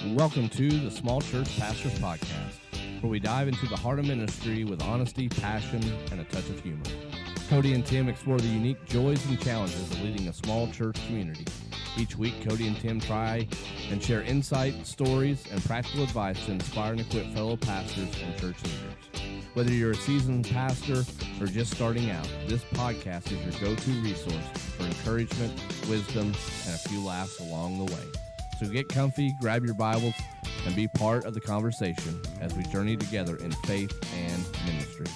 Welcome to the Small Church Pastors Podcast, where we dive into the heart of ministry with honesty, passion, and a touch of humor. Cody and Tim explore the unique joys and challenges of leading a small church community. Each week, Cody and Tim try and share insight, stories, and practical advice to inspire and equip fellow pastors and church leaders. Whether you're a seasoned pastor or just starting out, this podcast is your go-to resource for encouragement, wisdom, and a few laughs along the way. So get comfy, grab your Bibles, and be part of the conversation as we journey together in faith and ministry.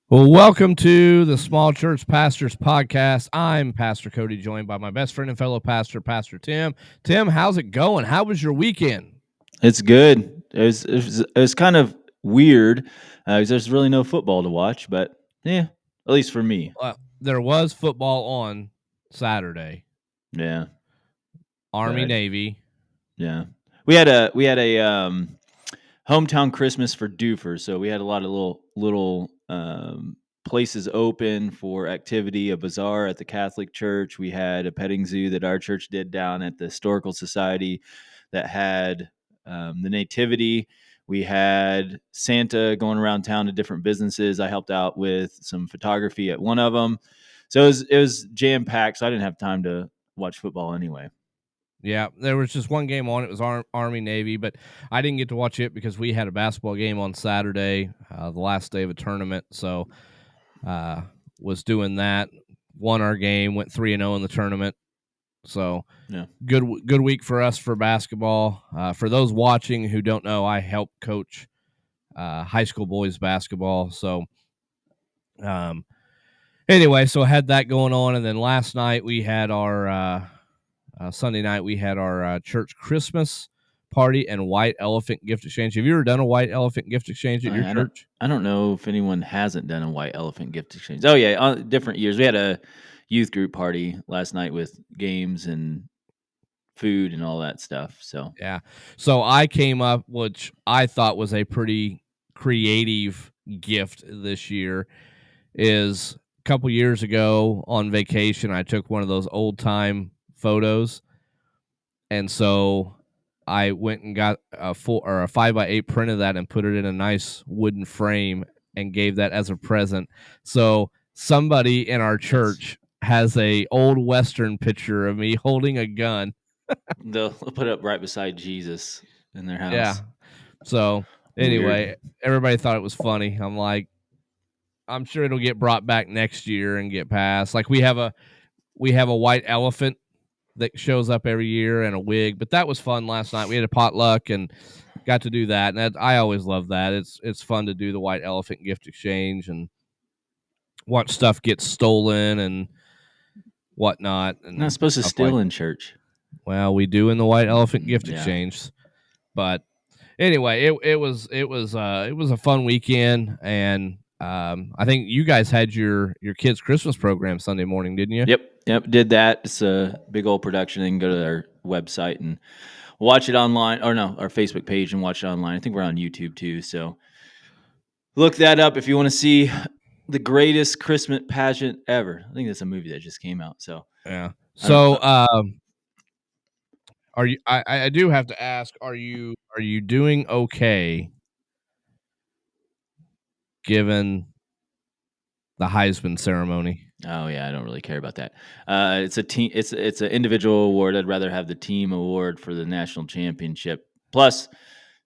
Well, welcome to the Small Church Pastors Podcast. I'm Pastor Cody, joined by my best friend and fellow pastor, Pastor Tim. Tim, how's it going? How was your weekend? It's good. It was kind of weird because there's really no football to watch, but yeah, at least for me. There was football on Saturday. Yeah, Army, but, Navy. Yeah, we had a hometown Christmas for Doofer, so we had a lot of little places open for activity. A bazaar at the Catholic Church. We had a petting zoo that our church did down at the Historical Society that had the Nativity. We had Santa going around town to different businesses. I helped out with some photography at one of them. So it was jam packed. So I didn't have time to watch football anyway. Yeah, there was just one game on. It was Army Navy, but I didn't get to watch it because we had a basketball game on Saturday, the last day of a tournament. So was doing that. Won our game, went 3-0 in the tournament. So Yeah, good week for us for basketball. For those watching who don't know, I help coach high school boys basketball. So anyway, so I had that going on, and then last night we had our Sunday night we had our church Christmas party and white elephant gift exchange. Have you ever done a white elephant gift exchange at your church? I don't know if anyone hasn't done a white elephant gift exchange. Oh yeah, on different years. We had a youth group party last night with games and food and all that stuff. So Yeah. So I came up, which I thought was a pretty creative gift this year, is a couple years ago on vacation, I took one of those old time photos. And so I went and got a 5x8 print of that and put it in a nice wooden frame and gave that as a present. So somebody in our church has a old Western picture of me holding a gun. they'll put it up right beside Jesus in their Yeah. house. So anyway, Weird. everybody thought it was funny. I'm like, I'm sure it'll get brought back next year and get passed. Like we have a white elephant that shows up every year and a wig, but that was fun last night. We had a potluck and got to do that, and I always love that. It's fun to do the white elephant gift exchange and watch stuff get stolen and whatnot. And Not supposed to stuff like, steal in church. well, we do in the white elephant gift Yeah. exchange, but anyway, it was a fun weekend, and I think you guys had your kids' Christmas program Sunday morning, didn't you? Yep. Did that. It's a big old production. They can go to their website and watch it online, or no, our Facebook page and watch it online. I think we're on YouTube too. So look that up if you want to see the greatest Christmas pageant ever. I think that's a movie that just came out. So Yeah. I don't. So, are you? I do have to ask: Are you doing okay given the Heisman ceremony? Oh yeah, I don't really care about that. It's a team. It's an individual award. I'd rather have the team award for the national championship. Plus,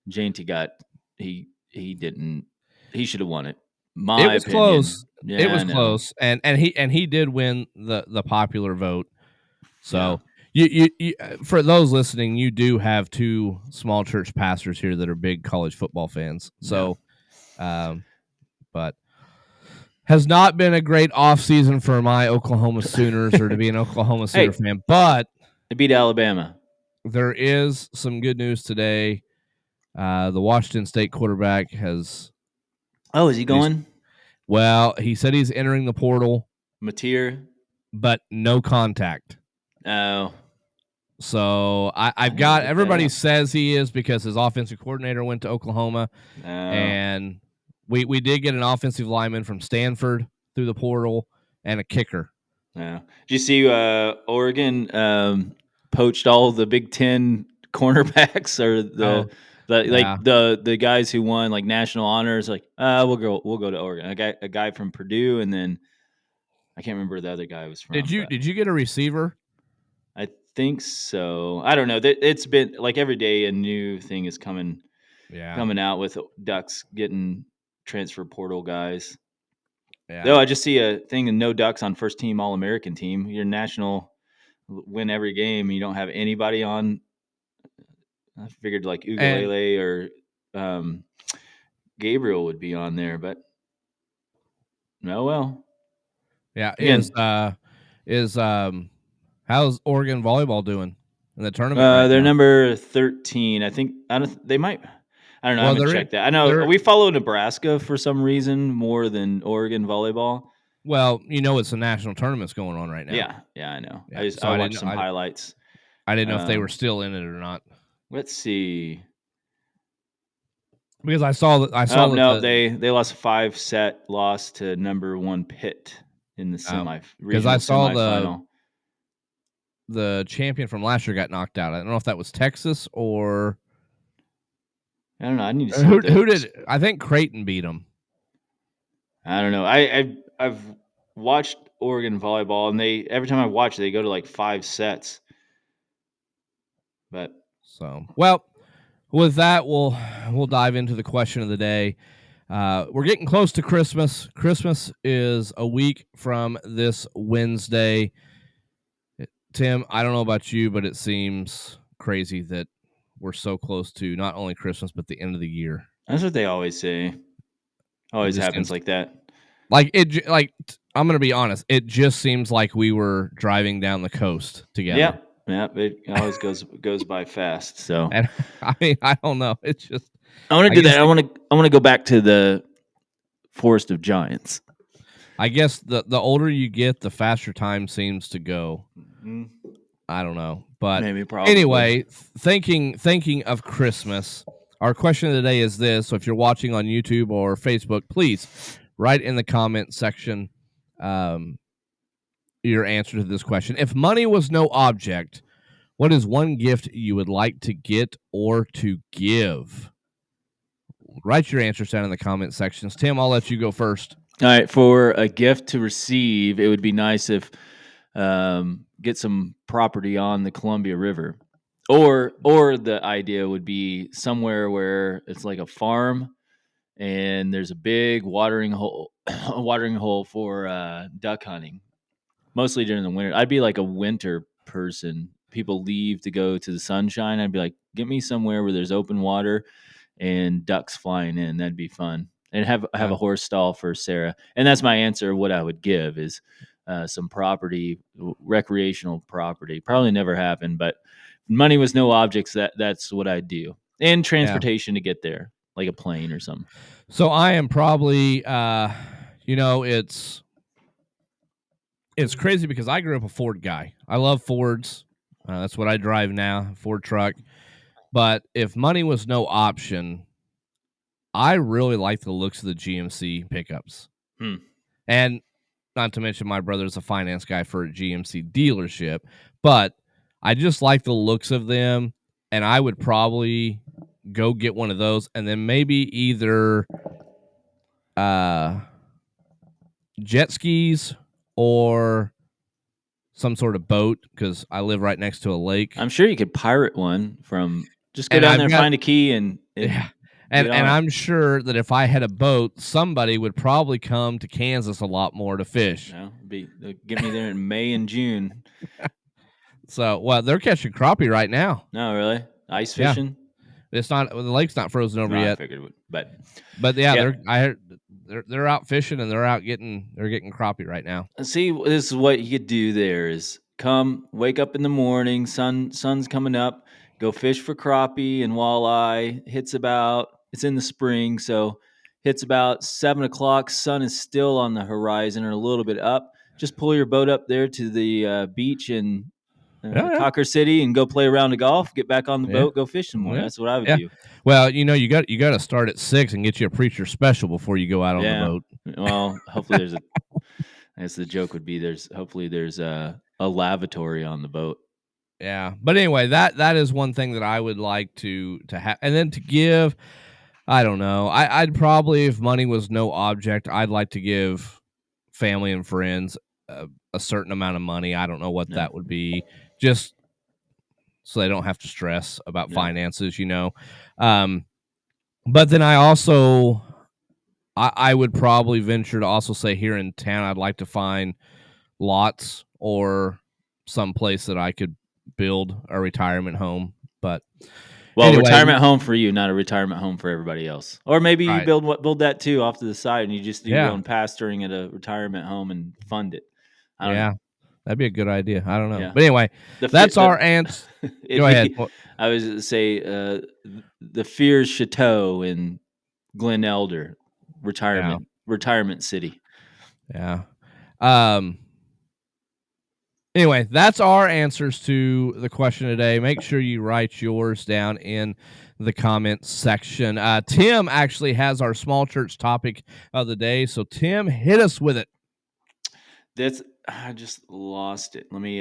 Jainty got he didn't. He should have won it. It My was opinion. close. It Yeah, was I know. close, and he did win the popular vote. Yeah. So you for those listening, you do have two small church pastors here that are big college football fans. Yeah. So, but has not been a great offseason for my Oklahoma Sooners or to be an Oklahoma Sooner Hey, fan, but they beat Alabama. there is some good news today. The Washington State quarterback has. Oh, is he going? Well, he said he's entering the portal, Mateer. but no contact. Oh, So I I've need to got look that everybody up. says he is because his offensive coordinator went to Oklahoma, Oh, and we did get an offensive lineman from Stanford through the portal and a kicker. yeah. Did you see Oregon poached all the Big Ten cornerbacks or the guys who won like national honors. Like, we'll go to Oregon. A guy from Purdue, and then I can't remember where the other guy was from. Did you get a receiver? I think so. I don't know. It's been like every day a new thing is coming out with Ducks getting transfer portal guys. Yeah. Though I just see a thing and no Ducks on first team All American team. Your national win every game. You don't have anybody on. I figured like Ugalele or Gabriel would be on there, but no. Well, yeah. Again. How's Oregon volleyball doing in the tournament? They're number 13. I think they might. I don't know. I haven't checked that. I know we follow Nebraska for some reason more than Oregon volleyball. Well, it's a national tournament's going on right now. Yeah, I know. Yeah, I watched some highlights. I didn't know if they were still in it or not. Let's see. Because I saw that. No, they lost a 5-set loss to number 1 Pitt in the because I saw the champion from last year got knocked out. I don't know if that was Texas or I don't know. I need to see who did. I think Creighton beat them. I don't know. I've watched Oregon volleyball, and every time I watch, they go to like 5 sets. But with that, we'll dive into the question of the day. We're getting close to Christmas. Christmas is a week from this Wednesday. Tim, I don't know about you, but it seems crazy that we're so close to not only Christmas, but the end of the year. That's what they always say. Always happens like that. I'm going to be honest. It just seems like we were driving down the coast together. Yeah. It always goes by fast. So, and, I don't know. It's just I want to do that. I want to go back to the Forest of Giants. I guess the older you get, the faster time seems to go. Mm-hmm. I don't know, but anyway, thinking of Christmas, our question of the day is this. So if you're watching on YouTube or Facebook, please write in the comment section your answer to this question. If money was no object, what is one gift you would like to get or to give? Write your answers down in the comment sections. Tim, I'll let you go first. All right, for a gift to receive, it would be nice if get some property on the Columbia River, or the idea would be somewhere where it's like a farm, and there's a big watering hole for duck hunting, mostly during the winter. I'd be like a winter person. People leave to go to the sunshine. I'd be like, get me somewhere where there's open water and ducks flying in. That'd be fun. And have a horse stall for Sarah. And that's my answer. What I would give is some property, recreational property. Probably never happened, but money was no objects. That's what I'd do. And transportation to get there, like a plane or something. So I am probably, it's crazy because I grew up a Ford guy. I love Fords. That's what I drive now, Ford truck. But if money was no option, I really like the looks of the GMC pickups. And not to mention my brother's a finance guy for a GMC dealership, but I just like the looks of them, and I would probably go get one of those, and then maybe either jet skis or some sort of boat, because I live right next to a lake. I'm sure you could pirate one from just go down there, find a key, and I'm sure that if I had a boat, somebody would probably come to Kansas a lot more to fish. Get me there in May and June. So, they're catching crappie right now. No, really? Ice fishing? Yeah. It's not. The lake's not frozen over yet. I figured it would, but yeah. I heard they're out fishing and they're getting crappie right now. See, this is what you could do. There is wake up in the morning, sun's coming up, go fish for crappie and walleye. It's in the spring, so hits about 7:00. Sun is still on the horizon or a little bit up. Just pull your boat up there to the beach in Cocker City and go play a round of golf. Get back on the boat, go fish some more. That's what I would do. Well, you got to start at 6 and get you a preacher special before you go out on the boat. Well, hopefully I guess the joke would be there's a lavatory on the boat. Yeah. But anyway, that is one thing that I would like to have, and then to give. I don't know. I'd probably, if money was no object, I'd like to give family and friends a certain amount of money. I don't know what Yeah. that would be, just so they don't have to stress about Yeah. finances, you know. Um, but then I would probably venture to also say here in town, I'd like to find lots or some place that I could build a retirement home. But Well, anyway, retirement home for you, not a retirement home for everybody else. Or maybe you right. build that too off to the side, and you just do your Yeah. own pastoring at a retirement home and fund it. I don't know. Yeah. That'd be a good idea. I don't know. Yeah. But anyway, The fe that's the our ans Go it'd ahead. be I was gonna say, the Fears Chateau in Glen Elder, Yeah. retirement city. Yeah. Um, anyway, that's our answers to the question today. Make sure you write yours down in the comments section. Tim actually has our small church topic of the day. So, Tim, hit us with it. I just lost it. Let me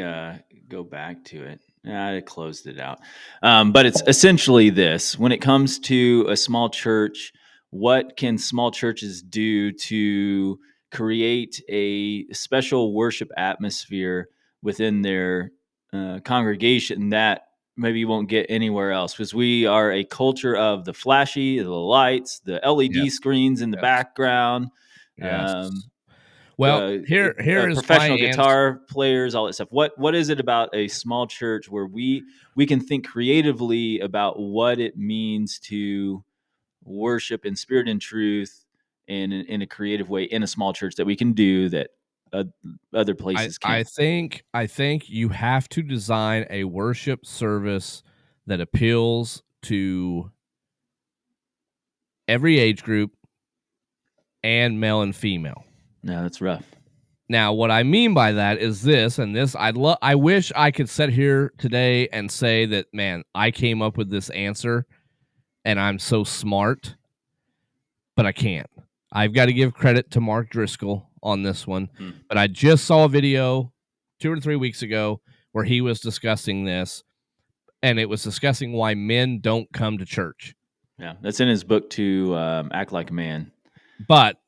go back to it. I closed it out. But it's essentially this: when it comes to a small church, what can small churches do to create a special worship atmosphere within their congregation that maybe you won't get anywhere else? Because we are a culture of the flashy, the lights, the LED Yes. screens in the Yes. background. Yes. Um, Well, here is my professional answer. guitar players, all that stuff. What is it about a small church where we can think creatively about what it means to worship in spirit and truth and in a creative way in a small church that we can do that uh, other places can't? I think you have to design a worship service that appeals to every age group and male and female. No, that's rough. Now, what I mean by that is this, and this I wish I could sit here today and say that, man, I came up with this answer and I'm so smart, but I can't. I've got to give credit to Mark Driscoll on this one, Hmm. but I just saw a video 2 or 3 weeks ago where he was discussing this, and it was discussing why men don't come to church. Yeah, that's in his book to Act Like a Man. But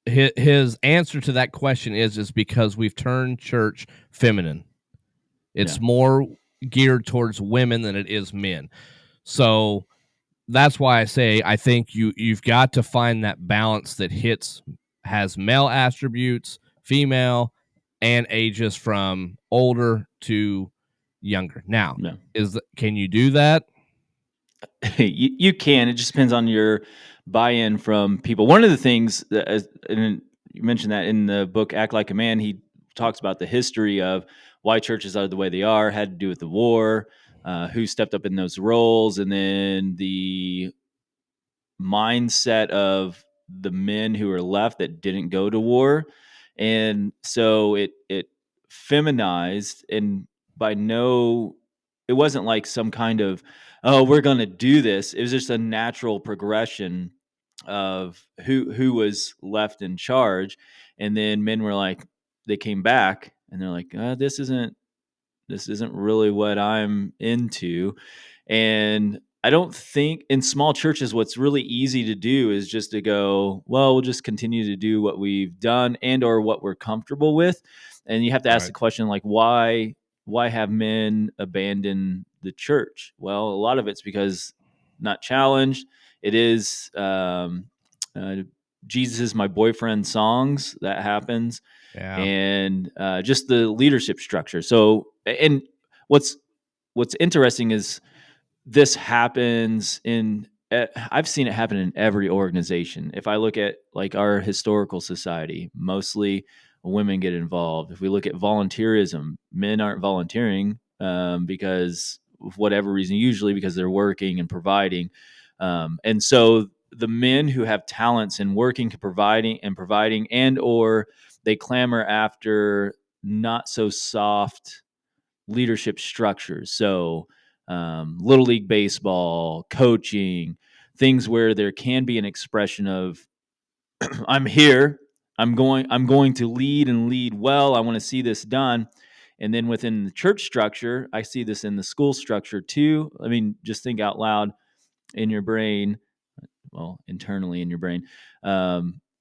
his answer to that question is because we've turned church feminine. It's Yeah. more geared towards women than it is men. So that's why I say I think you've got to find that balance that has male attributes, female, and ages from older to younger. Now, No. can you do that? You can. It just depends on your buy-in from people. One of the things that, and you mentioned that in the book "Act Like a Man," he talks about the history of why churches are the way they are, had to do with the war, who stepped up in those roles, and then the mindset of the men who are left that didn't go to war, and so it feminized, and by no, it wasn't like some kind of, oh, we're going to do this. It was just a natural progression of who was left in charge, and then men were like, they came back and they're like, this isn't really what I'm into. And I don't think in small churches, what's really easy to do is just to go, well, we'll just continue to do what we've done and or what we're comfortable with. And you have to ask the Right. question, like, why have men abandon the church? Well, a lot of it's because not challenged. It is uh, Jesus is my boyfriend songs that happens, Yeah. and just the leadership structure. So, and what's interesting is this happens in. I've seen it happen in every organization. If I look at like our historical society, mostly women get involved. If we look at volunteerism, men aren't volunteering because of whatever reason, usually because they're working and providing. And so the men who have talents in working, providing, and or they clamor after not so soft leadership structures. So, little league baseball, coaching, things where there can be an expression of, I'm here. I'm going to lead and lead well. I want to see this done. And then within the church structure, I see this in the school structure too. I mean, just think out loud in your brain, well, internally in your brain.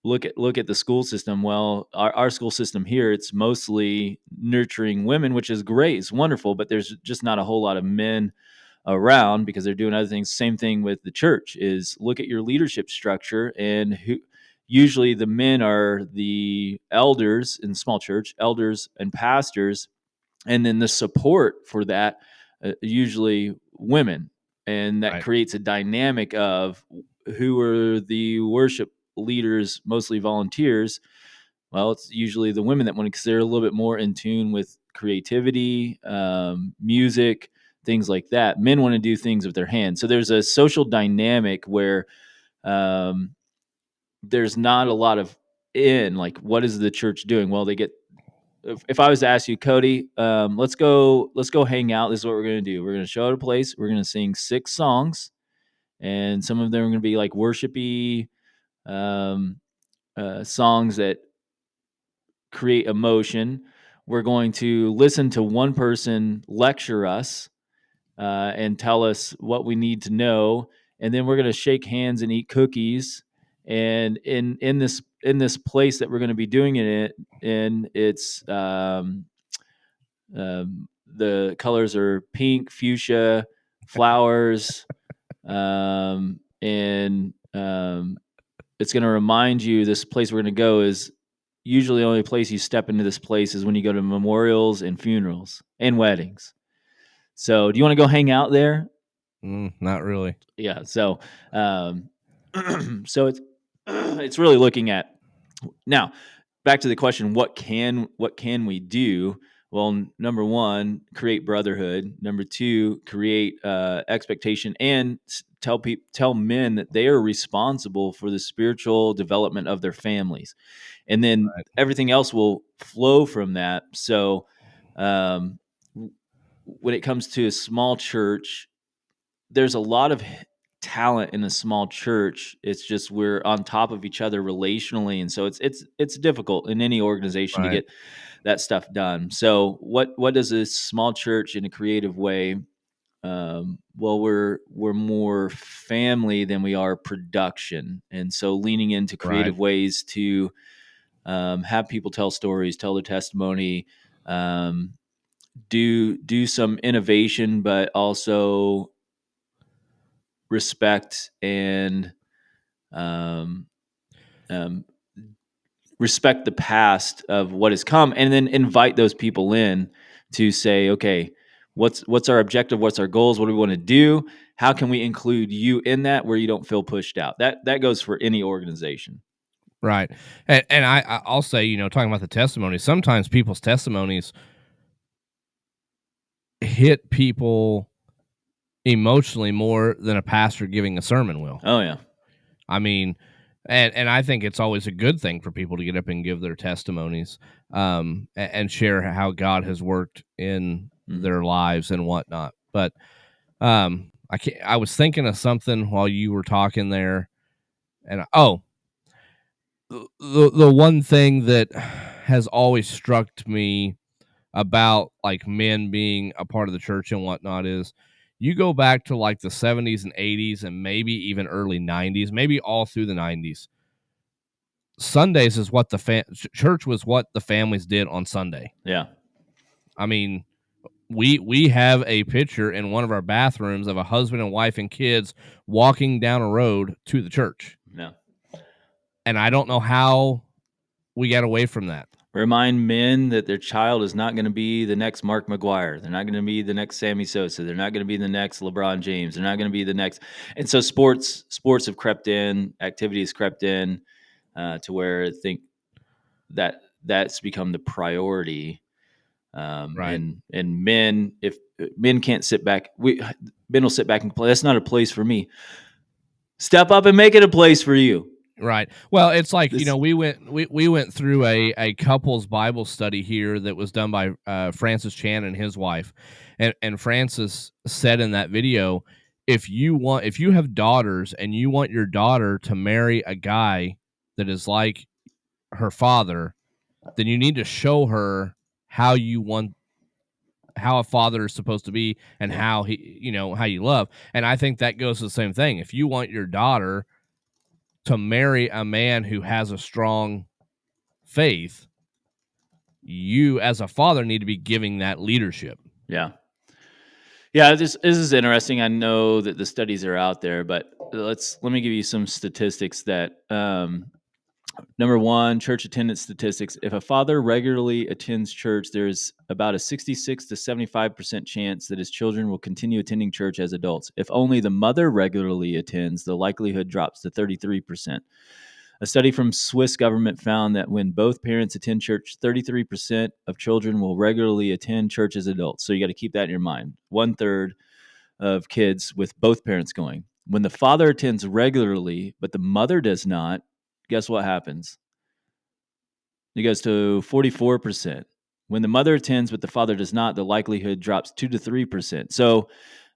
Look at the school system. Well, our school system here, it's mostly nurturing women, which is great. It's wonderful, but there's just not a whole lot of men around because they're doing other things. Same thing with the church is look at your leadership structure, and who usually the men are the elders in small church, elders and pastors, and then the support for that usually women, and that Right. creates a dynamic of who are the worship leaders, mostly volunteers. Well, it's usually the women that want to, because they're a little bit more in tune with creativity, music, things like that. Men want to do things with their hands. So there's a social dynamic where um, there's not a lot of like, what is the church doing? Well, they get, if I was to ask you, Cody, let's go hang out. This is what we're gonna do. We're gonna show at a place. We're gonna sing 6 songs, and some of them are gonna be like worshipy um, songs that create emotion. We're going to listen to one person lecture us and tell us what we need to know, and then we're going to shake hands and eat cookies. And in this place that we're going to be doing it in, it's the colors are pink, fuchsia, flowers, and it's going to remind you this place we're going to go is usually the only place you step into this place is when you go to memorials and funerals and weddings. So, do you want to go hang out there? Not really. Yeah. So, um, so it's really looking at now. Back to the question: what can we do? Well, number one, create brotherhood. Number two, create expectation, and tell men that they are responsible for the spiritual development of their families, and then Right. everything else will flow from that. So, um, when it comes to a small church, there's a lot of talent in a small church. It's just we're on top of each other relationally, and so it's difficult in any organization to Right. get that stuff done. So what does a small church in a creative way? Well, we're more family than we are production, and so leaning into Right. creative ways to have people tell stories, tell their testimony, um, do some innovation, but also respect and um, um, respect the past of what has come, and then invite those people in to say, okay, what's our objective? What's our goals? What do we want to do? How can we include you in that where you don't feel pushed out? That goes for any organization. Right. And I'll say, talking about the testimonies, sometimes people's testimonies hit people emotionally more than a pastor giving a sermon will. Oh yeah. I mean, and I think it's always a good thing for people to get up and give their testimonies, and share how God has worked in Mhm. their lives and whatnot. But I was thinking of something while you were talking there, and the one thing that has always struck me about like men being a part of the church and whatnot is you go back to like the 70s and 80s and maybe even early 90s, maybe all through the 90s. Sundays is what church was, what the families did on Sunday. Yeah. I mean, we have a picture in one of our bathrooms of a husband and wife and kids walking down a road to the church. Yeah. And I don't know how we got away from that. Remind men that their child is not going to be the next Mark McGuire. They're not going to be the next Sammy Sosa. They're not going to be the next LeBron James. They're not going to be the next. And so sports have crept in, activity has crept in to where I think that that's become the priority. Right. And men, if men can't sit back, men will sit back and play. That's not a place for me. Step up and make it a place for you. Right. Well, it's like, This, we went through a couples Bible study here that was done by Francis Chan and his wife. And Francis said in that video, if you have daughters and you want your daughter to marry a guy that is like her father, then you need to show her how you want how a father is supposed to be and how how you love. And I think that goes to the same thing. If you want your daughter to marry a man who has a strong faith, you as a father need to be giving that leadership. Yeah. Yeah, this is interesting. I know that the studies are out there, but let me give you some statistics that number one, church attendance statistics. If a father regularly attends church, there's about a 66 to 75% chance that his children will continue attending church as adults. If only the mother regularly attends, the likelihood drops to 33%. A study from Swiss government found that when both parents attend church, 33% of children will regularly attend church as adults. So you got to keep that in your mind. 1/3 of kids with both parents going. When the father attends regularly, but the mother does not, guess what happens? It goes to 44%. When the mother attends, but the father does not, the likelihood drops 2 to 3%. So,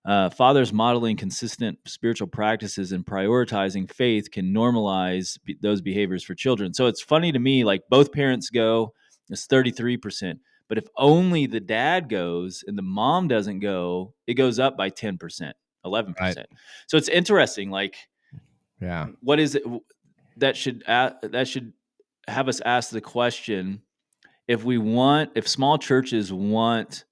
fathers modeling consistent spiritual practices and prioritizing faith can normalize those behaviors for children. So, it's funny to me, like both parents go, it's 33%. But if only the dad goes and the mom doesn't go, it goes up by 10%, 11%. Right. So, it's interesting. Like, Yeah. what is it that should have us ask the question, if small churches want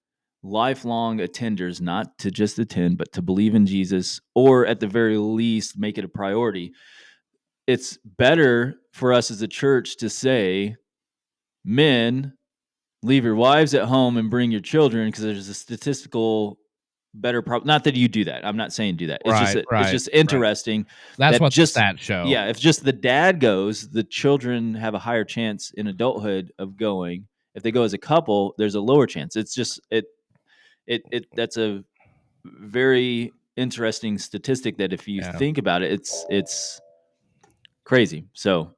lifelong attenders not to just attend but to believe in Jesus, or at the very least make it a priority, it's better for us as a church to say, men, leave your wives at home and bring your children, because there's a statistical better problem. Not that you do that, I'm not saying do that, it's just Right. that it's Right. just Right. interesting That's that what the just stats show. yeah, if just the dad goes, the children have a higher chance in adulthood of going. If they go as a couple, there's a lower chance. It's just that's a very interesting statistic that if you Yeah. think about it, it's crazy. So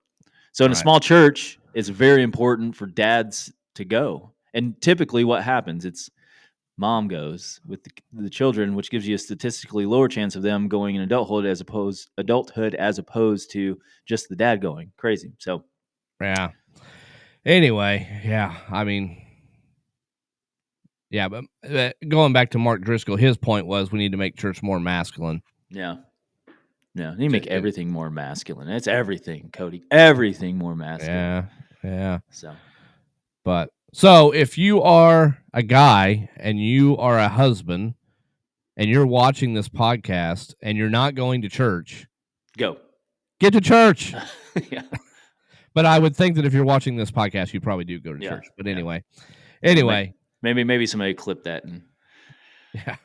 in a Right. small church, it's very important for dads to go. And typically what happens, it's mom goes with the children, which gives you a statistically lower chance of them going in adulthood as opposed to just the dad going. Crazy. So Yeah. Anyway, yeah. I mean, yeah, but going back to Mark Driscoll, his point was we need to make church more masculine. yeah. Yeah. You make And everything more masculine. It's everything, Cody. Everything more masculine. yeah, yeah. So But so if you are a guy and you are a husband and you're watching this podcast and you're not going to church, go. get to church. Yeah. But I would think that if you're watching this podcast, you probably do go to Yeah. church. But Yeah. anyway, Well, anyway, maybe somebody clip that and yeah.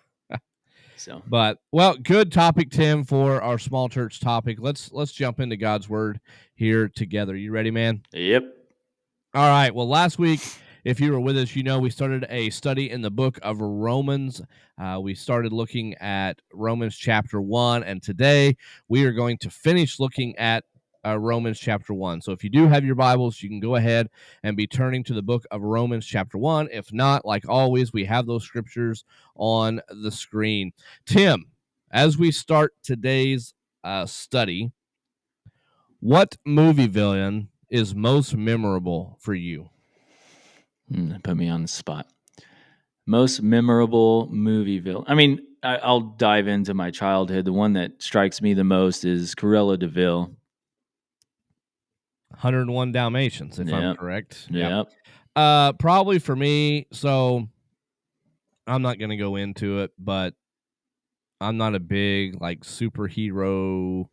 so But well, good topic, Tim, for our small church topic. Let's jump into God's word here together. You ready, man? yep. All right. Well, last week, if you were with us, we started a study in the book of Romans. We started looking at Romans chapter 1, and today we are going to finish looking at Romans chapter 1. So if you do have your Bibles, you can go ahead and be turning to the book of Romans chapter 1. If not, like always, we have those scriptures on the screen. Tim, as we start today's study, what movie villain is most memorable for you? Put me on the spot. Most memorable movie villain. I mean, I'll dive into my childhood. The one that strikes me the most is Cruella de Vil. 101 Dalmatians, if I'm Yep. correct. Yep. Yep. Probably for me, so I'm not going to go into it, but I'm not a big like superhero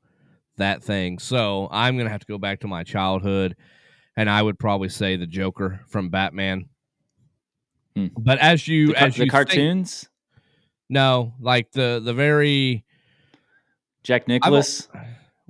that thing. So I'm going to have to go back to my childhood, and I would probably say the Joker from Batman. Hmm. But as you The think, cartoons, no, like the very Jack I've Nicklaus,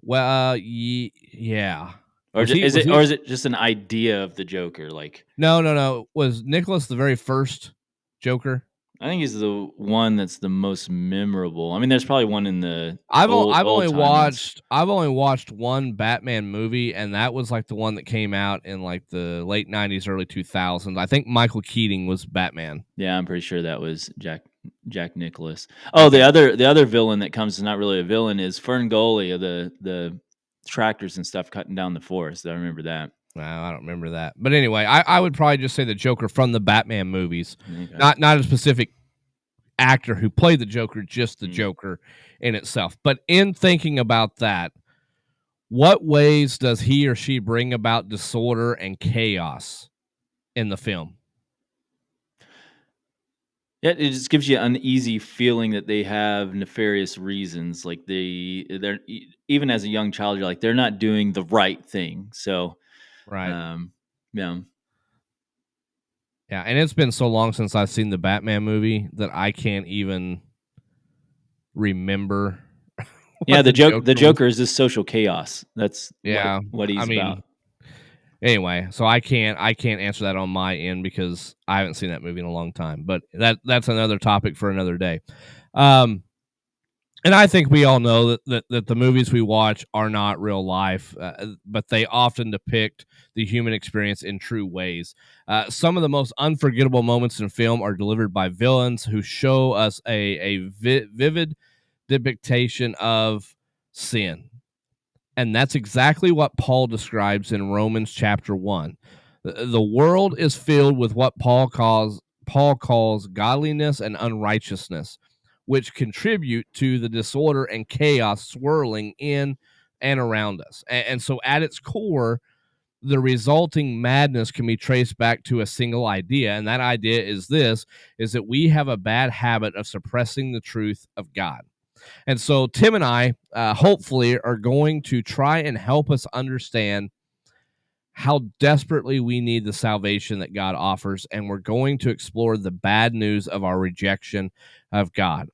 well, yeah. or Was he is was it he just an idea of the Joker? Like, No. Was Nicholas the very first Joker? I think he's the one that's the most memorable. I mean, there's probably one in the I've old only time ones. watched one Batman movie, and that was like the one that came out in like the late '90s, early 2000s. I think Michael Keating was Batman. Yeah, I'm pretty sure that was Jack Nicklaus. Oh, Okay, the other villain that comes is not really a villain is Ferngully of the tractors and stuff cutting down the forest. I remember that. Well, I don't remember that. But anyway, I would probably just say the Joker from the Batman movies, Okay. not a specific actor who played the Joker, just the Mm. Joker in itself. But in thinking about that, what ways does he or she bring about disorder and chaos in the film? Yeah, it just gives you an uneasy feeling that they have nefarious reasons. Like even as a young child, you're like they're not doing the right thing. So, Right. um, yeah, Yeah, and it's been so long since I've seen the Batman movie that I can't even remember yeah. what the The Joker was. Joker is this social chaos. That's Yeah, what I he's mean, about. anyway, so I can't answer that on my end because I haven't seen that movie in a long time. But that's another topic for another day. Um, and I think we all know that the movies we watch are not real life, but they often depict the human experience in true ways. Some of the most unforgettable moments in film are delivered by villains who show us a vivid depiction of sin. And that's exactly what Paul describes in Romans chapter 1. The world is filled with what Paul calls godliness and unrighteousness, which contribute to the disorder and chaos swirling in and around us. And so at its core, the resulting madness can be traced back to a single idea, and that idea is this: is that we have a bad habit of suppressing the truth of God. And so Tim and I, hopefully, are going to try and help us understand how desperately we need the salvation that God offers. And we're going to explore the bad news of our rejection of God.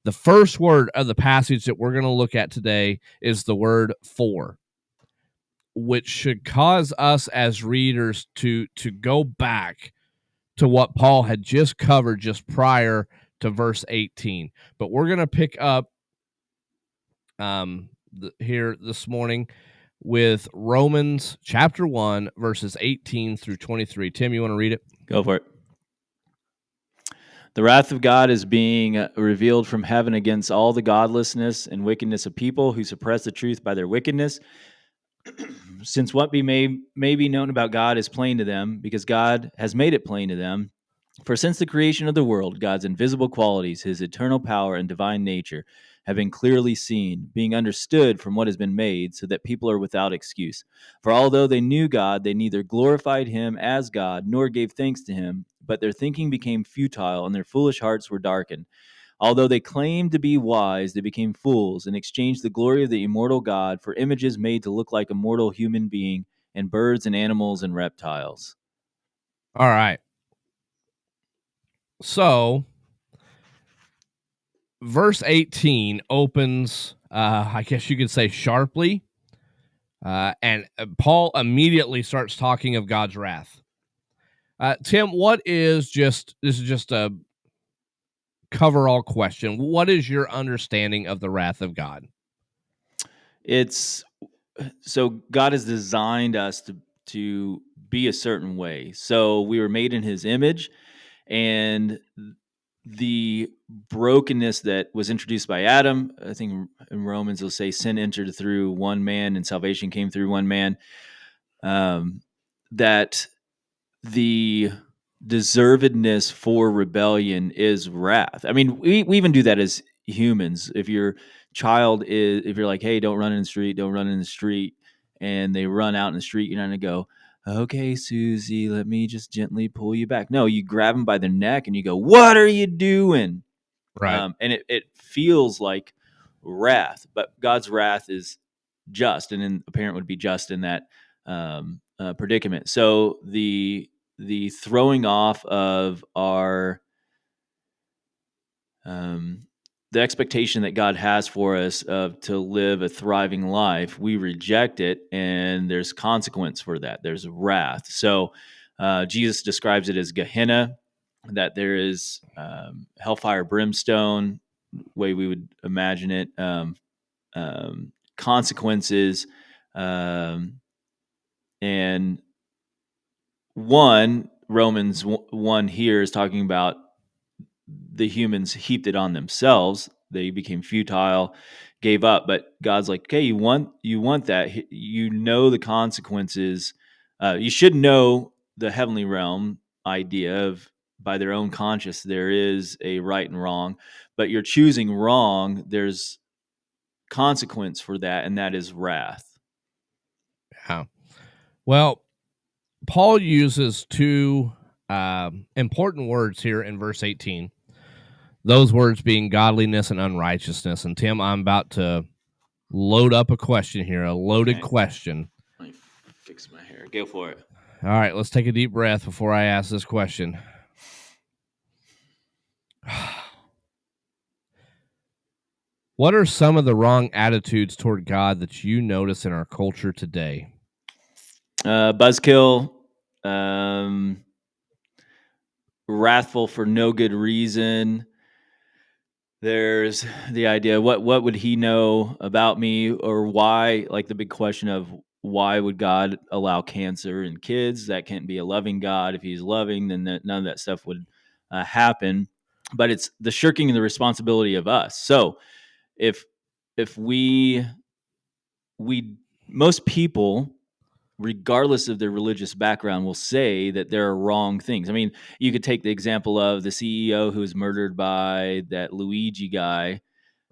The first word of the passage that we're going to look at today is the word for, which should cause us as readers to go back to what Paul had just covered just prior to verse 18. But we're going to pick up here this morning with Romans chapter 1, verses 18 through 23. Tim, you want to read it? Go for it. The wrath of God is being revealed from heaven against all the godlessness and wickedness of people who suppress the truth by their wickedness. Since what may be known about God is plain to them, because God has made it plain to them. For since the creation of the world, God's invisible qualities, his eternal power and divine nature, have been clearly seen, being understood from what has been made, so that people are without excuse. For although they knew God, they neither glorified him as God nor gave thanks to him, but their thinking became futile and their foolish hearts were darkened. Although they claimed to be wise, they became fools and exchanged the glory of the immortal God for images made to look like a mortal human being and birds and animals and reptiles. All right. So, verse 18 opens, I guess you could say, sharply. And Paul immediately starts talking of God's wrath. Tim, this is just a cover all question. What is your understanding of the wrath of God? It's so God has designed us to be a certain way. So we were made in his image, and the brokenness that was introduced by Adam, I think in Romans will say sin entered through one man and salvation came through one man. That the deservedness for rebellion is wrath. I mean, we even do that as humans. If your child is, if you're like, hey, don't run in the street, don't run in the street, and they run out in the street, you're not gonna go, okay, Susie, let me just gently pull you back. No, you grab them by their neck and you go, what are you doing? Right. And it feels like wrath, but God's wrath is just, and then a parent would be just in that predicament. So the throwing off of our the expectation that God has for us of to live a thriving life, we reject it, and there's consequence for that. There's wrath. So Jesus describes it as Gehenna, that there is hellfire, brimstone, way we would imagine it, consequences, um, and Romans 1 here is talking about the humans heaped it on themselves. They became futile, gave up. But God's like, okay, you want that. You know the consequences You should know the heavenly realm idea of by their own conscience there is a right and wrong, but you're choosing wrong. There's consequence for that, and that is wrath. Yeah. Well, Paul uses two important words here in verse 18. Those words being godliness and unrighteousness. And Tim, I'm about to load up a question here, a loaded question. Let me fix my hair. Go for it. All right, let's take a deep breath before I ask this question. What are some of the wrong attitudes toward God that you notice in our culture today? Buzzkill, wrathful for no good reason. There's the idea, what would he know about me, or why, like the big question of why would God allow cancer in kids? That can't be a loving God. If he's loving, then none of that stuff would happen. But it's the shirking of the responsibility of us. So if we most people, regardless of their religious background, will say that there are wrong things. I mean, you could take the example of the CEO who was murdered by that Luigi guy,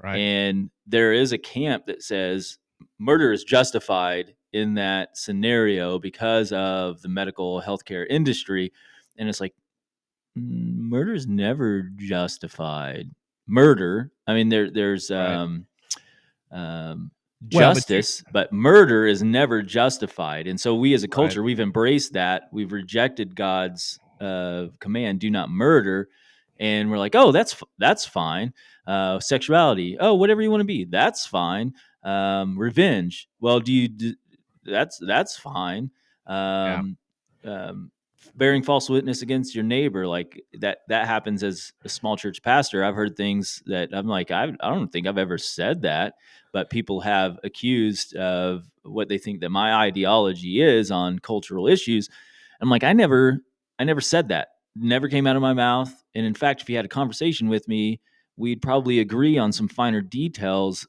Right. and there is a camp that says murder is justified in that scenario because of the medical healthcare industry. And it's like, murder is never justified. Murder, I mean, there's Right. Well, justice, but murder is never justified. And so we as a right. culture, we've embraced that. We've rejected God's command, do not murder. And we're like, oh, that's fine. Sexuality, oh, whatever you want to be, that's fine. Revenge, well, that's fine. Yeah. Um, um, Bearing false witness against your neighbor, like that happens as a small church pastor. I've heard things that I'm like, I don't think I've ever said that, but people have accused of what they think that my ideology is on cultural issues. I'm like, I never said that. Never came out of my mouth. And in fact, if you had a conversation with me, we'd probably agree on some finer details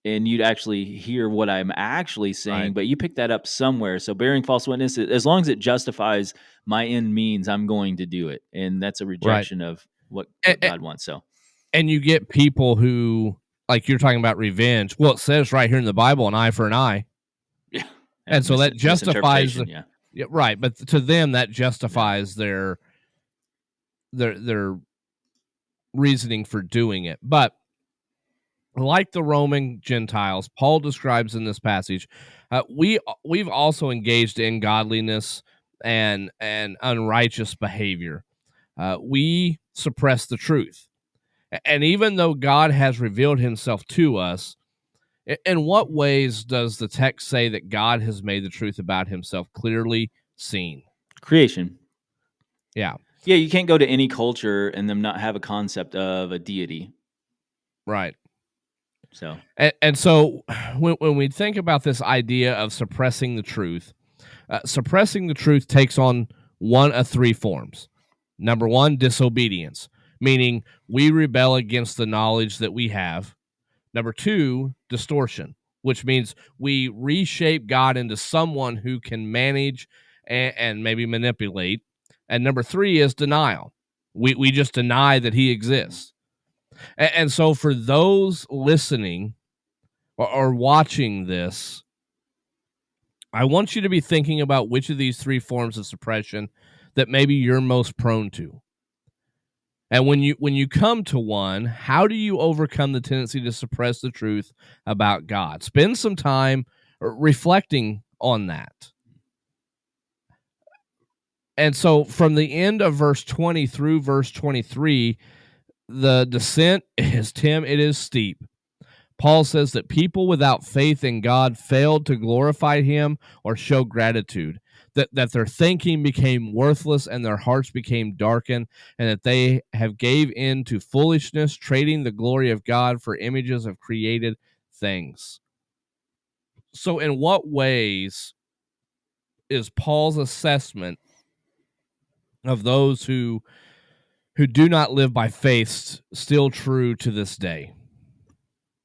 and you'd actually hear what I'm actually saying, Right. but you pick that up somewhere. So bearing false witness, as long as it justifies my end means, I'm going to do it. And that's a Right. rejection of what And, God wants. So and you get people who, like you're talking about revenge. Well, it says right here in the Bible, an eye for an eye. yeah, And so that justifies misinterpretation. Yeah. yeah, right. But to them, that justifies their reasoning for doing it. But like the Roman Gentiles, Paul describes in this passage, we've also engaged in godliness and unrighteous behavior. We suppress the truth, and even though God has revealed Himself to us, in what ways does the text say that God has made the truth about Himself clearly seen? Creation. Yeah, Yeah, you can't go to any culture and them not have a concept of a deity. right. So And so when we think about this idea of suppressing the truth takes on one of three forms. Number one, disobedience, meaning we rebel against the knowledge that we have. Number two, distortion, which means we reshape God into someone who can manage and maybe manipulate. And number three is denial. We just deny that He exists. And so for those listening or watching this, I want you to be thinking about which of these three forms of suppression that maybe you're most prone to. And when you come to one, how do you overcome the tendency to suppress the truth about God? Spend some time reflecting on that. And so from the end of verse 20 through verse 23, the descent is, Tim, it is steep. Paul says that people without faith in God failed to glorify Him or show gratitude, that their thinking became worthless and their hearts became darkened, and that they have gave in to foolishness, trading the glory of God for images of created things. So in what ways is Paul's assessment of those who do not live by faith still true to this day?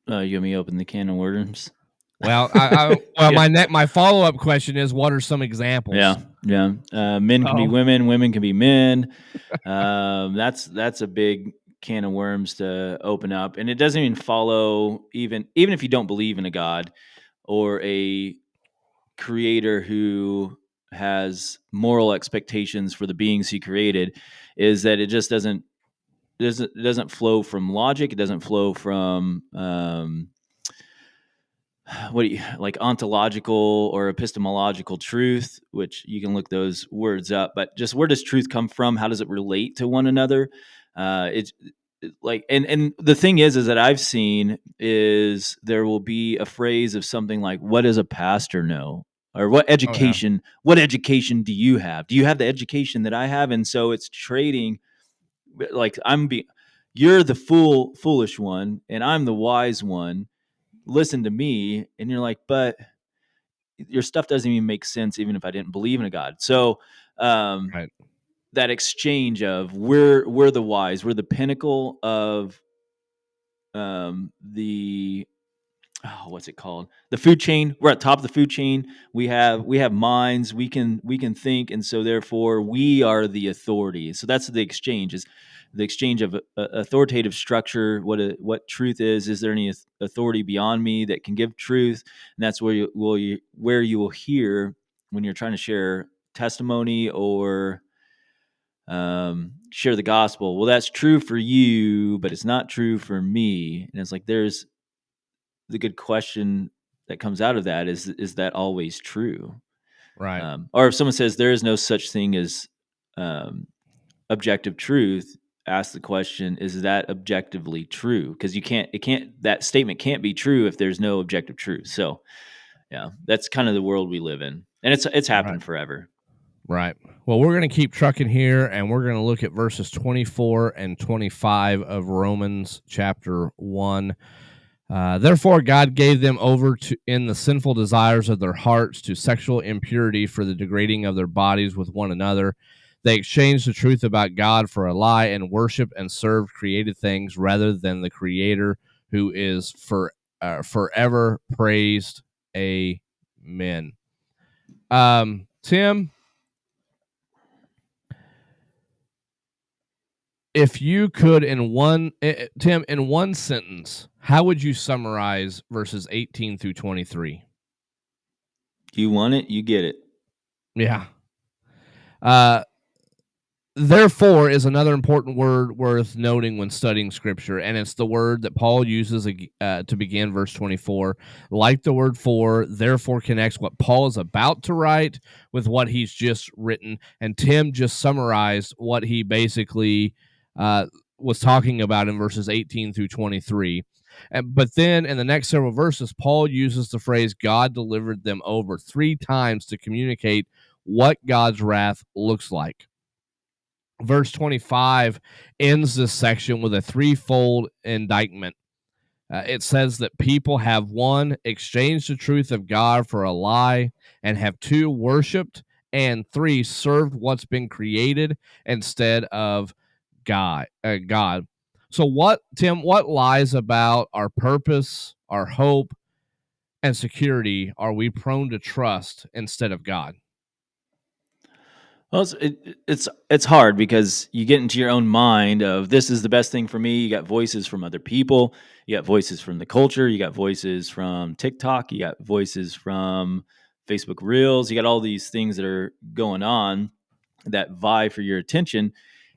you want me to open the can of worms? Well, my follow up question is, what are some examples? Yeah. Men can be Oh, women, women can be men. That's a big can of worms to open up, and it doesn't even follow even if you don't believe in a God or a creator who has moral expectations for the beings he created, is that it just doesn't flow from logic. It doesn't flow from what do you like ontological or epistemological truth, which you can look those words up, but just where does truth come from? How does it relate to one another? It's like, and the thing is that I've seen is there will be a phrase of something like, what does a pastor know? Or oh yeah, what education do you have? Do you have the education that I have? And so it's trading, like you're the foolish one and I'm the wise one, listen to me. And you're like, but your stuff doesn't even make sense even if I didn't believe in a God. So um right. that exchange of we're the wise, we're the pinnacle of the what's it called, the food chain. We're at top of the food chain. We have minds, we can think, and so therefore we are the authority. So that's the exchange, is the exchange of authoritative structure. What truth is there any authority beyond me that can give truth? And that's where you will hear when you're trying to share testimony or share the gospel. Well, that's true for you, but it's not true for me. And it's like, there's the good question that comes out of that is that always true? Right. Or if someone says there is no such thing as um, objective truth, ask the question, is that objectively true? Because that statement can't be true if there's no objective truth. So yeah, that's kind of the world we live in, and it's Right. happened forever. Right. Well, we're going to keep trucking here, and we're going to look at verses 24 and 25 of Romans chapter 1. Therefore, God gave them over to in the sinful desires of their hearts to sexual impurity for the degrading of their bodies with one another. They exchanged the truth about God for a lie and worshiped and served created things rather than the Creator, who is forever praised. Amen. Tim, if you could Tim, in one sentence, how would you summarize verses 18 through 23? You want it, you get it. Yeah. Uh, Therefore is another important word worth noting when studying scripture, and it's the word that Paul uses to begin verse 24. Like the word for, therefore connects what Paul is about to write with what he's just written. And Tim just summarized what he basically uh, was talking about in verses 18 through 23. But then in the next several verses, Paul uses the phrase God delivered them over 3 times to communicate what God's wrath looks like. Verse 25 ends this section with a threefold indictment. It says that people have, one, exchanged the truth of God for a lie, and have, two, worshiped, and three, served what's been created instead of God. So, Tim? What lies about our purpose, our hope, and security are we prone to trust instead of God? Well, it's hard because you get into your own mind of this is the best thing for me. You got voices from other people, you got voices from the culture, you got voices from TikTok, you got voices from Facebook Reels, you got all these things that are going on that vie for your attention,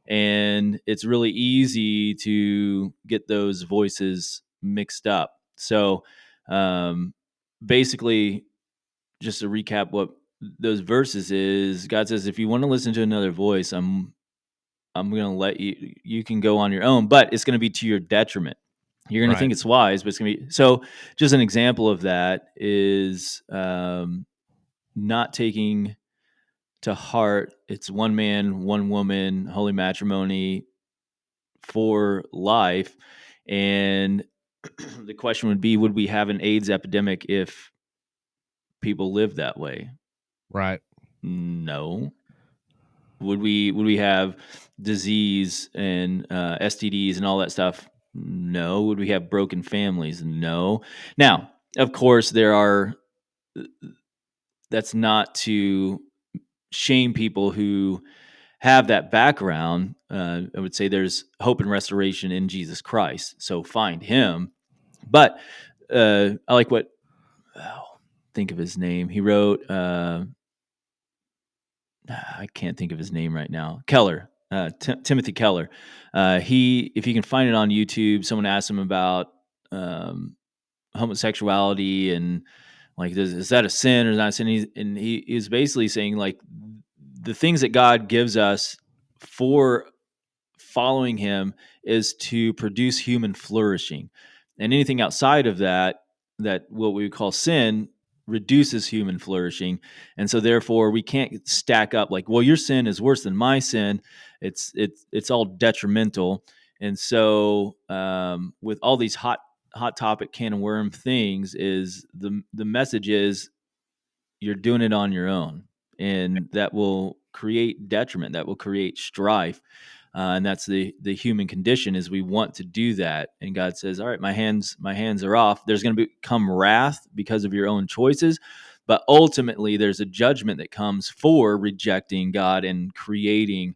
and it's really easy to get those voices mixed up. So, um, basically, just to recap what those verses is, God says, if you want to listen to another voice, I'm going to let you can go on your own, but it's going to be to your detriment. You're going to Right. think it's wise, but it's going to be so. Just an example of that is not taking to heart. It's one man, one woman, holy matrimony for life, and the question would be: would we have an AIDS epidemic if people lived that way? Right. No. Would we have disease and STDs and all that stuff? No. Would we have broken families? No. Now, of course, that's not to shame people who have that background. I would say there's hope and restoration in Jesus Christ. So find him. But I like what, think of his name. He wrote, I can't think of his name right now. Keller, Timothy Keller. If you can find it on YouTube, someone asked him about um, homosexuality and like, is that a sin or not a sin? He is basically saying like the things that God gives us for following him is to produce human flourishing, and anything outside of that, that what we would call sin, reduces human flourishing. And so therefore we can't stack up like, well, your sin is worse than my sin. It's all detrimental. And so with all these hot topic can of worm things, is the message is you're doing it on your own, and that will create detriment, that will create strife. And that's the human condition, is we want to do that. And God says, all right, my hands are off. There's going to become wrath because of your own choices, but ultimately there's a judgment that comes for rejecting God and creating,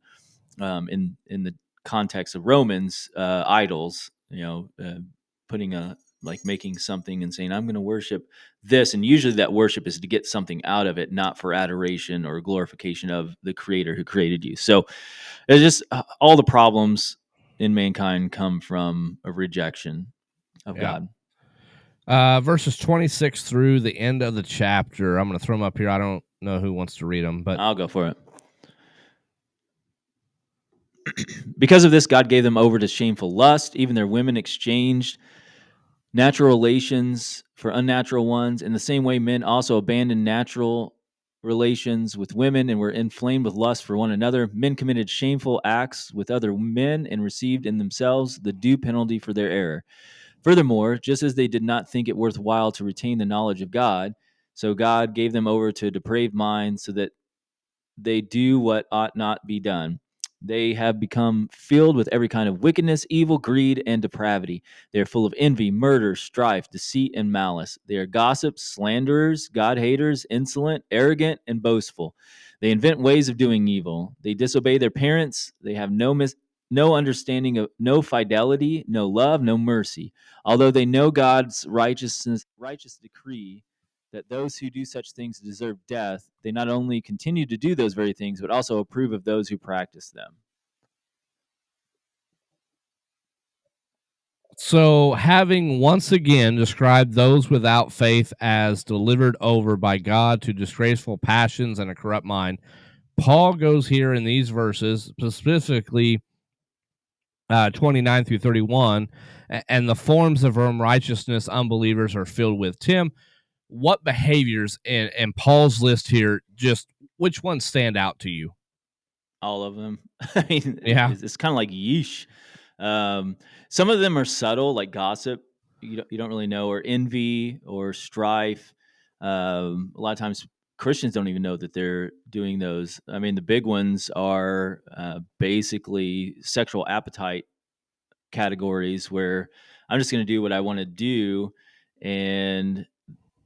in the context of Romans, idols. Putting a like making something and saying, I'm going to worship this, and usually that worship is to get something out of it, not for adoration or glorification of the Creator who created you. So it's just all the problems in mankind come from a rejection of Yeah. God. Verses 26 through the end of the chapter. I'm going to throw them up here. I don't know who wants to read them, but I'll go for it. Because of this, God gave them over to shameful lust. Even their women exchanged natural relations for unnatural ones. In the same way, men also abandoned natural relations with women and were inflamed with lust for one another. Men committed shameful acts with other men and received in themselves the due penalty for their error. Furthermore, just as they did not think it worthwhile to retain the knowledge of God, so God gave them over to a depraved mind so that they do what ought not be done. They have become filled with every kind of wickedness, evil, greed, and depravity. They are full of envy, murder, strife, deceit, and malice. They are gossips, slanderers, God haters, insolent, arrogant, and boastful. They invent ways of doing evil. They disobey their parents. They have no understanding of, no fidelity, no love, no mercy. Although they know God's righteous decree that those who do such things deserve death, they not only continue to do those very things, but also approve of those who practice them. so having once again described those without faith as delivered over by God to disgraceful passions and a corrupt mind, Paul goes here in these verses, specifically 29 through 31, and the forms of unrighteousness unbelievers are filled with. Tim, what behaviors in Paul's list here, just which ones stand out to you? All of them. I mean, Yeah. it's kind of like yeesh. Um, some of them are subtle, like gossip. You don't really know, or envy, or strife. A lot of times, Christians don't even know that they're doing those. I mean, the big ones are basically sexual appetite categories, where I'm just going to do what I want to do, and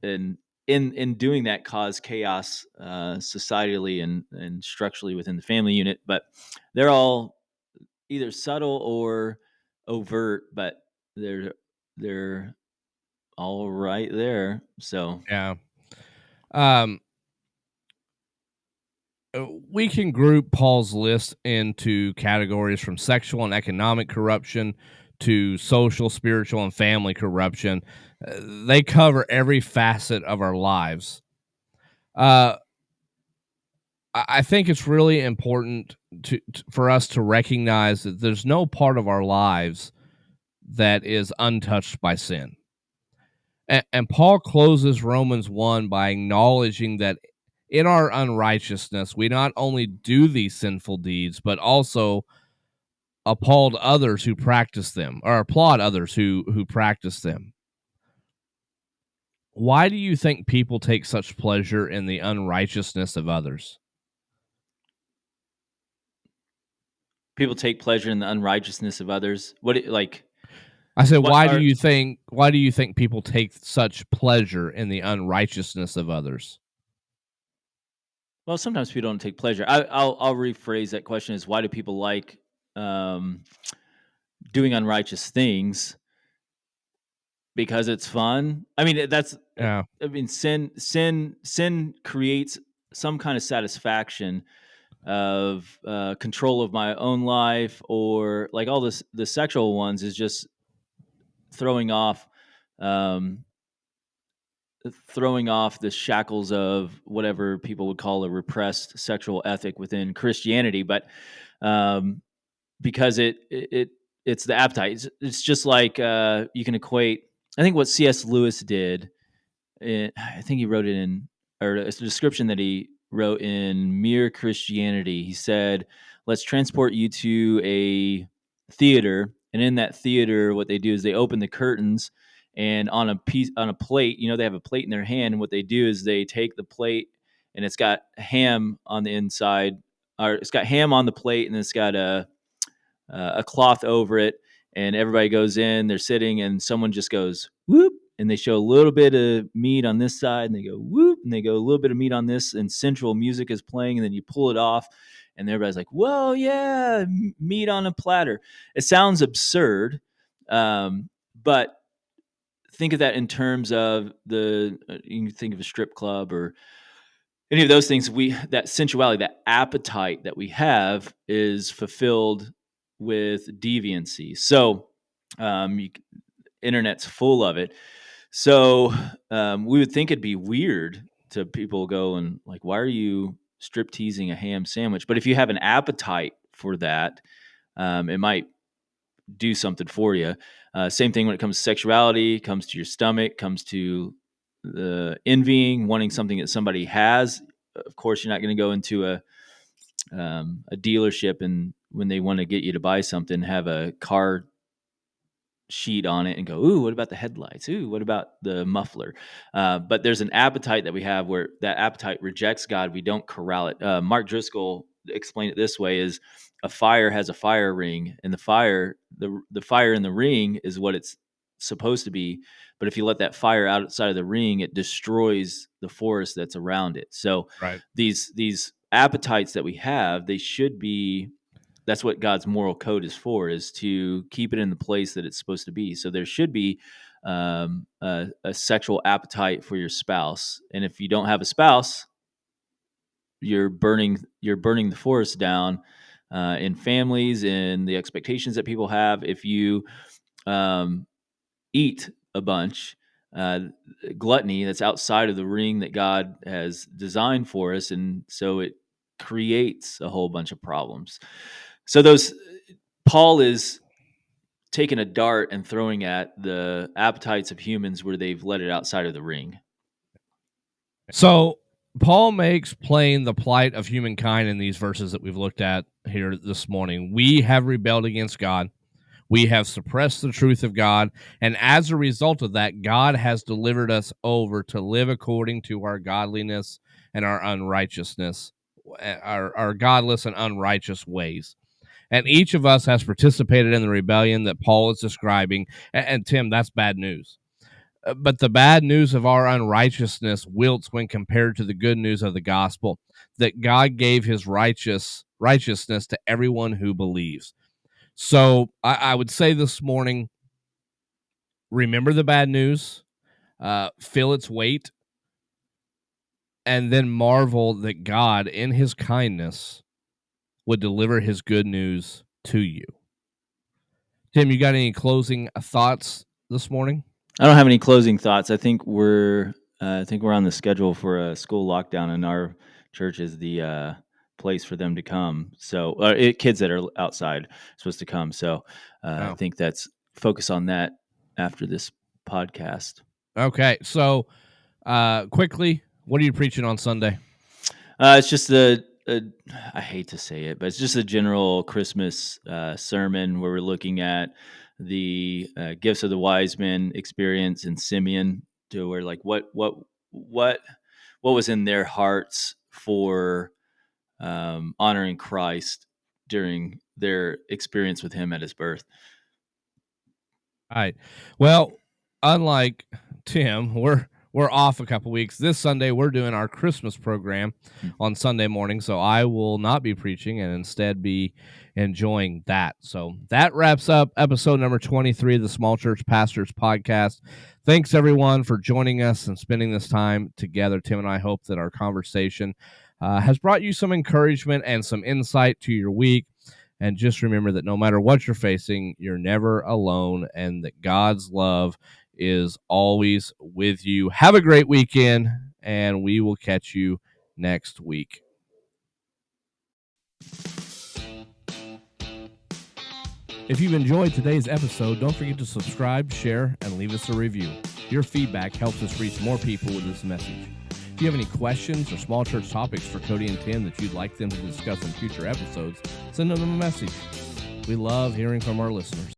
and in doing that, cause chaos societally and structurally within the family unit. But they're all either subtle or overt, but they're all right there. So Yeah. Um, we can group Paul's list into categories from sexual and economic corruption to social, spiritual, and family corruption. They cover every facet of our lives. Uh, I think it's really important for us to recognize that there's no part of our lives that is untouched by sin. And Paul closes Romans 1 by acknowledging that in our unrighteousness, we not only do these sinful deeds, but also appalled others who practice them, or applaud others who practice them. Why do you think people take such pleasure in the unrighteousness of others? people take pleasure in the unrighteousness of others. Like? I said, What why do are you think people take such pleasure in the unrighteousness of others? well, sometimes people don't take pleasure. I'll rephrase that question as why do people like um, doing unrighteous things? Because it's fun. I mean, Yeah. I mean, sin creates some kind of satisfaction of control of my own life, or like all this the sexual ones is just throwing off um, throwing off the shackles of whatever people would call a repressed sexual ethic within Christianity. But um, because it's the appetite. It's just like you can equate. I think what C.S. Lewis did. I think he wrote it in, or it's a description that he wrote in Mere Christianity. He said, "Let's transport you to a theater, and in that theater, what they do is they open the curtains, and on a plate, they have a plate in their hand, and what they do is they take the plate, and it's got ham on the inside, or it's got ham on the plate, and it's got a cloth over it, and everybody goes in, they're sitting, and someone just goes whoop, and they show a little bit of meat on this side, and they go whoop, and they go a little bit of meat on this, and sensual music is playing, and then you pull it off, and everybody's like, "Whoa, yeah, meat on a platter." It sounds absurd, but think of that in terms of you can think of a strip club or any of those things. That sensuality, that appetite that we have is fulfilled with deviancy. So you, internet's full of it. So we would think it'd be weird to people go and like, why are you strip teasing a ham sandwich? But if you have an appetite for that, it might do something for you. Same thing when it comes to sexuality, comes to your stomach, comes to the envying, wanting something that somebody has. Of course, you're not going to go into a dealership and when they want to get you to buy something, have a car sheet on it and go, "Ooh, what about the headlights? Ooh, what about the muffler?" But there's an appetite that we have where that appetite rejects God. We don't corral it. Mark Driscoll explained it this way: is a fire has a fire ring, and the fire in the ring is what it's supposed to be. But if you let that fire outside of the ring, it destroys the forest that's around it. So Right. these appetites that we have, they should be, that's what God's moral code is for, is to keep it in the place that it's supposed to be. So there should be a sexual appetite for your spouse, and if you don't have a spouse, you're burning the forest down in families and the expectations that people have. If you um, eat a bunch, uh, gluttony, that's outside of the ring that God has designed for us, and so it creates a whole bunch of problems. So those Paul is taking a dart and throwing at the appetites of humans where they've let it outside of the ring. So Paul makes plain the plight of humankind in these verses that we've looked at here this morning. We have rebelled against God. We have suppressed the truth of God. And as a result of that, God has delivered us over to live according to our godliness and our unrighteousness, our godless and unrighteous ways. And each of us has participated in the rebellion that Paul is describing. And Tim, that's bad news. But the bad news of our unrighteousness wilts when compared to the good news of the gospel, that God gave his righteousness to everyone who believes. So I would say this morning, remember the bad news, feel its weight, and then marvel that God, in his kindness, would deliver his good news to you. Tim, you got any closing thoughts this morning? I don't have any closing thoughts. I think we're on the schedule for a school lockdown, and our church is the place for them to come. So kids that are outside are supposed to come. So I Oh, think that's focus on that after this podcast. okay. So, quickly, what are you preaching on Sunday? It's just I hate to say it, but it's just a general Christmas sermon where we're looking at the gifts of the wise men experience in Simeon, to where like what what was in their hearts for honoring Christ during their experience with him at his birth. All right. Well, unlike Tim, we're off a couple weeks. This Sunday, we're doing our Christmas program on Sunday morning, so I will not be preaching and instead be enjoying that. So that wraps up episode number 23 of the Small Church Pastors Podcast. Thanks, everyone, for joining us and spending this time together. Tim and I hope that our conversation has brought you some encouragement and some insight to your week. And just remember that no matter what you're facing, you're never alone, and that God's love is always with you. Have a great weekend, and we will catch you next week. If you've enjoyed today's episode, don't forget to subscribe, share, and leave us a review. Your feedback helps us reach more people with this message. If you have any questions or small church topics for Cody and Tim that you'd like them to discuss in future episodes, send them a message. We love hearing from our listeners.